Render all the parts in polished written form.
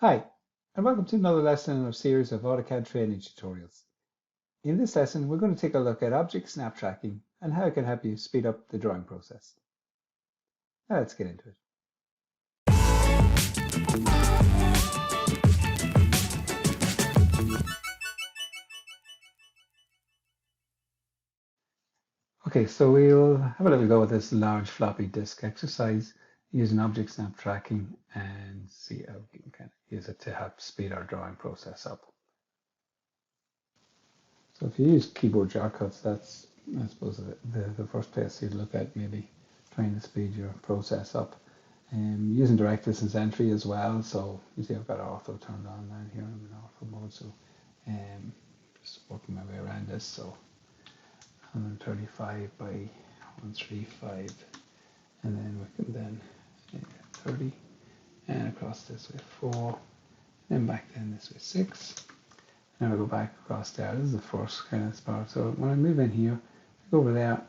Hi, and welcome to another lesson in our series of AutoCAD training tutorials. In this lesson, we're going to take a look at object snap tracking and how it can help you speed up the drawing process. Now let's get into it. Okay, so we'll have a little go with this large floppy disk exercise using object snap tracking and see how we can kind of use it to help speed our drawing process up. So if you use keyboard shortcuts, that's, I suppose, the first place you'd look at maybe trying to speed your process up. Using direct distance entry as well, so you see I've got ortho turned on down here. I'm in ortho mode, so just working my way around this. So 135 by 135, and then we can then 30, and across this way 4, then back then this way 6. Now I go back across there. This is the first kind of spot. So when I move in here, I go over there,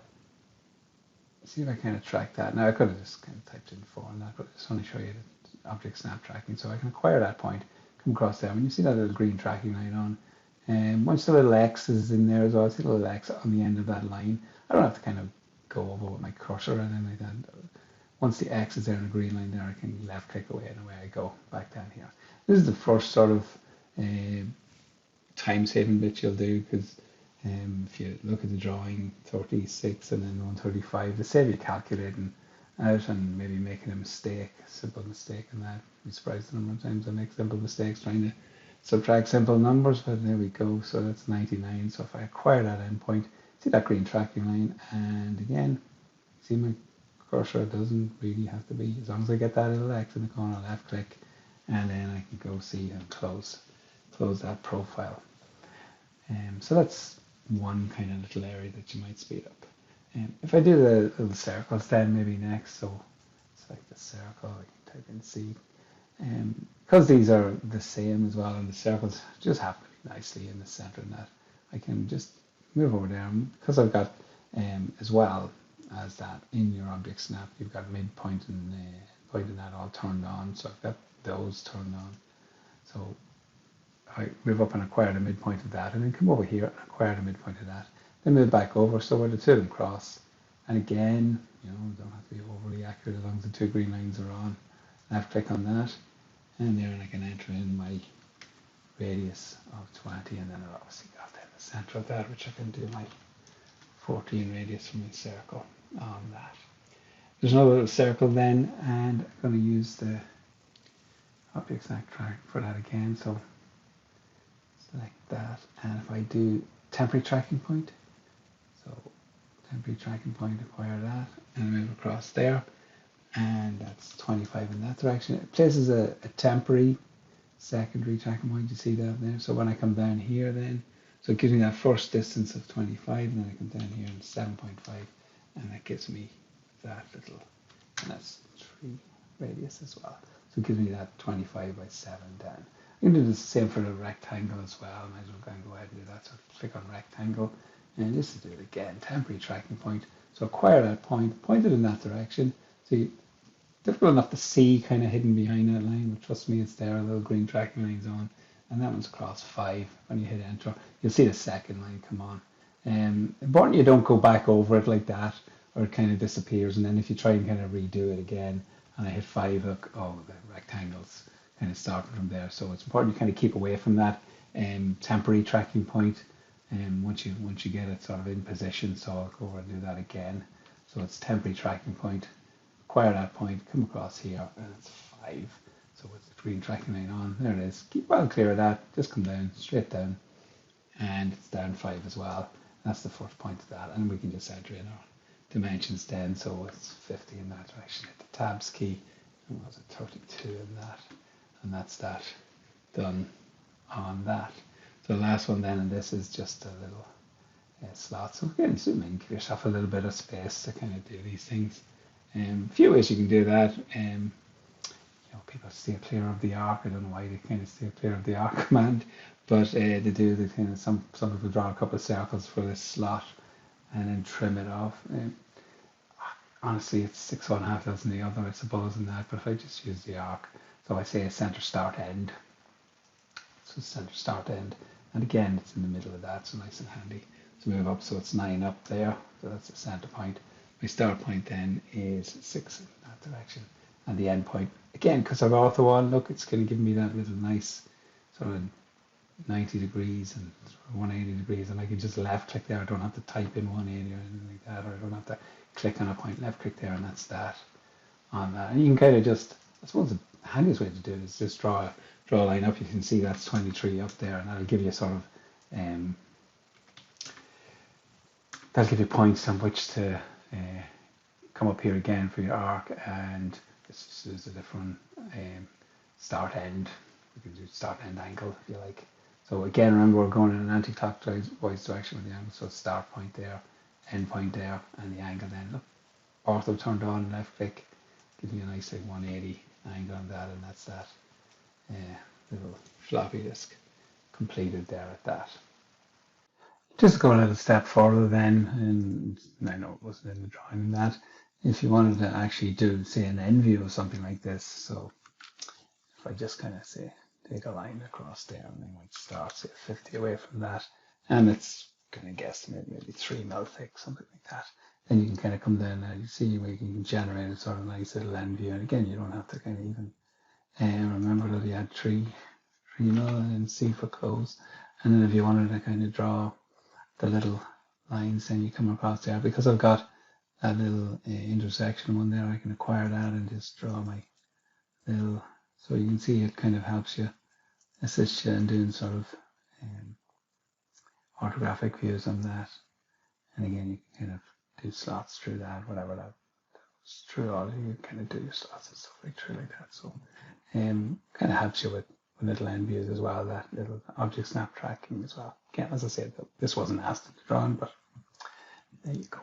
see if I kind of track that. Now I could have just kind of typed in 4 on that, but I just want to show you the object snap tracking. So I can acquire that point, come across there. When you see that little green tracking line on, and once the little X is in there as well, I see the little X on the end of that line. I don't have to kind of go over with my cursor or anything like that. Once the X is there in a green line there, I can left click away and away I go back down here. This is the first sort of time saving bit you'll do, because if you look at the drawing 36 and then 135, to save you calculating out and maybe making a mistake, a simple mistake in that. You'd be surprised the number of times I make simple mistakes trying to subtract simple numbers, but there we go. So that's 99. So if I acquire that endpoint, see that green tracking line, and again, see my cursor doesn't really have to be, as long as I get that little X in the corner, left click, and then I can go see and close that profile. So that's one kind of little area that you might speed up. If I do the little circles then maybe next, so select the circle, I can type in C. Because these are the same as well, and the circles just happen nicely in the center, and that I can just move over there. Because I've got as well as that in your object snap, you've got midpoint and point and that all turned on, so I've got those turned on. So I move up and acquire the midpoint of that, and then come over here and acquire the midpoint of that. Then move back over, so where the two of them cross. And again, don't have to be overly accurate as long as the two green lines are on. Left click on that, and there, and I can enter in my radius of 20, and then I've obviously got then the center of that, which I can do my 14 radius from my circle on that. There's another little circle then, and I'm going to use the object snap track for that again. So select that, and if I do temporary tracking point, so temporary tracking point, acquire that, and move across there, and that's 25 in that direction. It places a temporary secondary tracking point, you see that there. So when I come down here then, so it gives me that first distance of 25, and then I come down here and 7.5, and that gives me that little, and that's 3 radius as well. So it gives me that 25 by 7 down. You can do the same for the rectangle as well. Might as well go ahead and do that. So click on rectangle, and just to do it again, temporary tracking point. So acquire that point, point it in that direction. So difficult enough to see kind of hidden behind that line, but trust me, it's there. A little green tracking line's on, and that one's across 5. When you hit enter, you'll see the second line come on. Important you don't go back over it like that, or it kind of disappears. And then if you try and kind of redo it again, and I hit 5, look, oh, the rectangle's kind of starting from there. So it's important you kind of keep away from that temporary tracking point. And once you get it sort of in position, so I'll go over and do that again. So it's temporary tracking point. Acquire that point, come across here, and it's 5. So with the green tracking line on, there it is. Keep well clear of that. Just come down, straight down, and it's down 5 as well. That's the first point of that, and we can just enter in our dimensions then. So it's 50 in that direction. Hit the tabs key, and was it 32 in that, and that's that done on that. So the last one then, and this is just a little slot. So again, zoom in, give yourself a little bit of space to kind of do these things. A few ways you can do that. People steer clear of the arc. I don't know why they kind of steer clear of the arc command, but they do. They kind of some people draw a couple of circles for this slot and then trim it off. Honestly, it's 6 1/2 dozen the other, I suppose, in that. But if I just use the arc, so So I say a center start end. So center start end. And again, it's in the middle of that, so nice and handy to move up. So it's 9 up there. So that's the center point. My start point then is 6 in that direction. And the end point, again, because I've ortho on, look, it's going to give me that little nice sort of 90 degrees and 180 degrees, and I can just left click there. I don't have to type in 180 or anything like that, or I don't have to click on a point, left click there, and that's that on that. And you can kind of just, I suppose the handiest way to do it is just draw a line up. You can see that's 23 up there, and that'll give you sort of that'll give you points on which to come up here again for your arc. And this is a different start end. You can do start end angle if you like. So again, remember we're going in an anti-clockwise direction with the angle. So start point there, end point there, and the angle then. Look, ortho turned on, left click, gives you a nice like 180 angle on that, and that's that little floppy disk completed there at that. Just go a little step further then, and I know it wasn't in the drawing in that, if you wanted to actually do, say, an end view of something like this. So if I just kind of say, take a line across there, and then we'd start, say, 50 away from that, and it's going to guesstimate maybe 3 mil thick, something like that. Then you can kind of come down and you see where you can generate a sort of nice little end view. And again, you don't have to kind of even remember that you had 3 mil and C for close. And then if you wanted to kind of draw the little lines, then you come across there. Because I've got that little intersection one there, I can acquire that and just draw my little, so you can see it kind of helps you, assist you in doing sort of orthographic views on that. And again, you can kind of do slots through that, whatever that is through all, you kind of do your slots and stuff like through like that. So kind of helps you with little end views as well, that little object snap tracking as well. Again, as I said, this wasn't asked to draw on, but there you go.